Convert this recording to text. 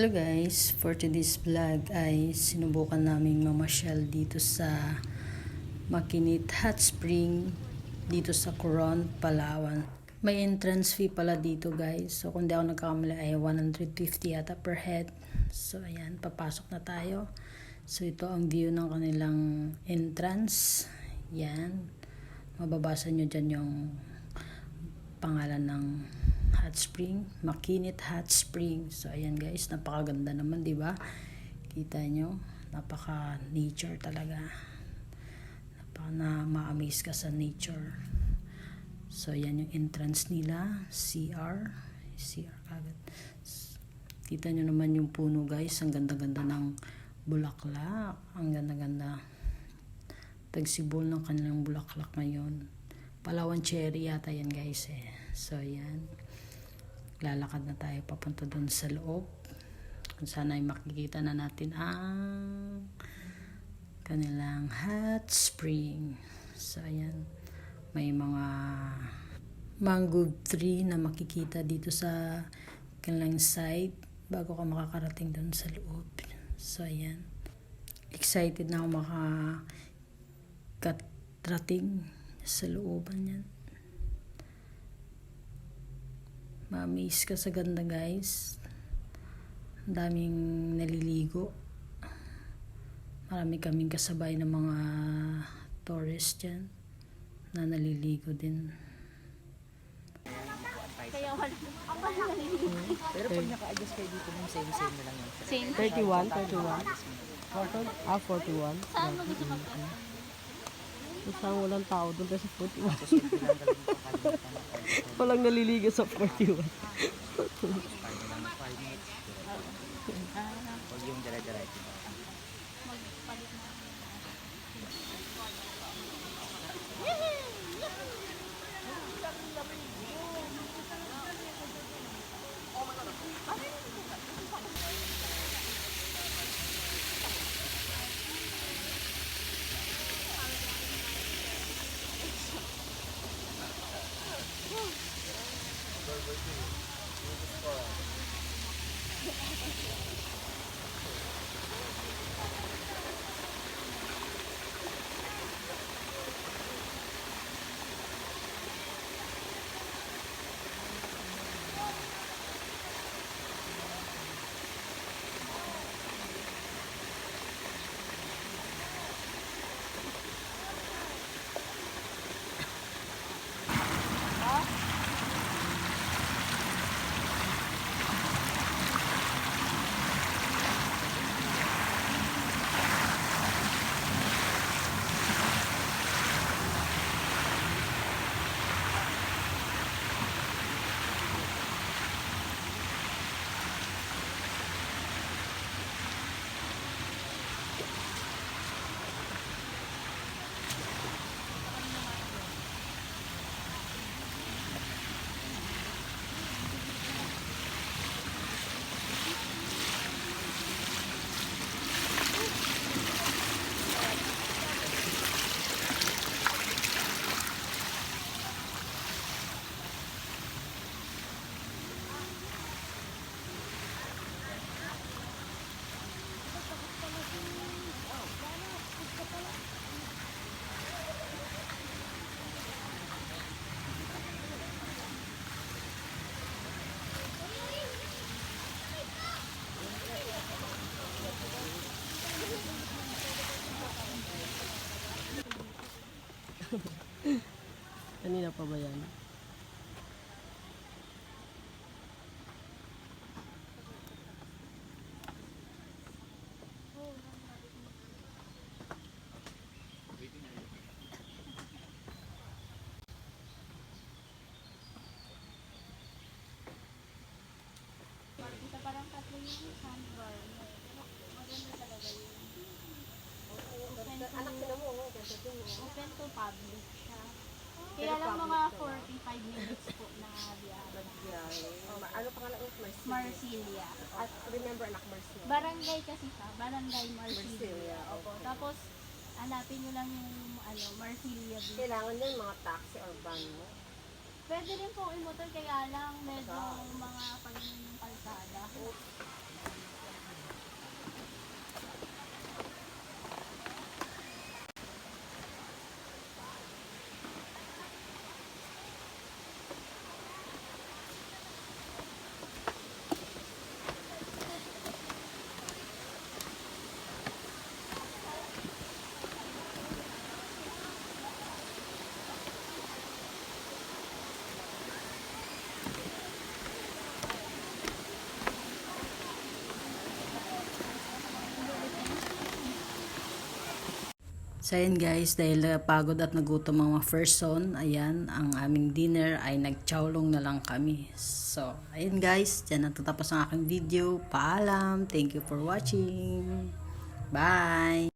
Hello guys, for today's vlog ay sinubukan naming mamasyal dito sa Makinit Hot Spring dito sa Coron, Palawan. May entrance fee pala dito guys. So kung di ako nagkakamali ay 150 yata per head. So ayan, papasok na tayo. So ito ang view ng kanilang entrance. Yan. Mababasa nyo dyan yung pangalan ng hot spring, Makinit Hot Spring. So ayan guys, napakaganda naman, 'di ba? Kita nyo, napaka nature talaga. Napaka na ma-amaze ka sa nature. So ayan yung entrance nila, CR kagad. Kita nyo naman yung puno guys, ang ganda-ganda ng bulaklak, ang ganda-ganda. Tagsibol ng kanilang bulaklak ngayon. Palawan cherry yata yan guys eh. So ayan, lalakad na tayo papunta dun sa loob kung saan ay makikita na natin ang kanilang hot spring. So ayan, may mga mango tree na makikita dito sa kanilang side bago ka makakarating dun sa loob. So ayan, excited na ako makakarating sa looban yan. Ma-amaze ka sa ganda guys. Ang daming naliligo. Marami kaming kasabay ng mga tourist dyan na naliligo din. Pero pag naka-adjust kayo dito, same na lang yun. Same. 31. 41. Saan mo gusto mag-cut? Isang walang tao doon kasi 41. Walang naliligo sa 41. Huwag yung dala-diretso. Magpalit na. Kanina pa ba yan? Ito parang tatlo yung sandbar. Maganda talaga yun. Open to public siya. Kaya lang mga 45 minutes po na biyahe. Ano pangalan mo? Marsilia. At remember anak Marsilia. Barangay kasi siya. Barangay Marsilia. Opo. Tapos, hanapin nyo lang yung Marsilia Beach. Kailangan din mga taxi or van mo. Pwede rin po i-motor, kaya lang medyo mga pagiging yung kalsada. So ayan guys, dahil pagod at nagutom ang mga person, ayan, ang aming dinner ay nagchowlong na lang kami. So, ayan guys, dyan natatapos ang aking video. Paalam, thank you for watching. Bye!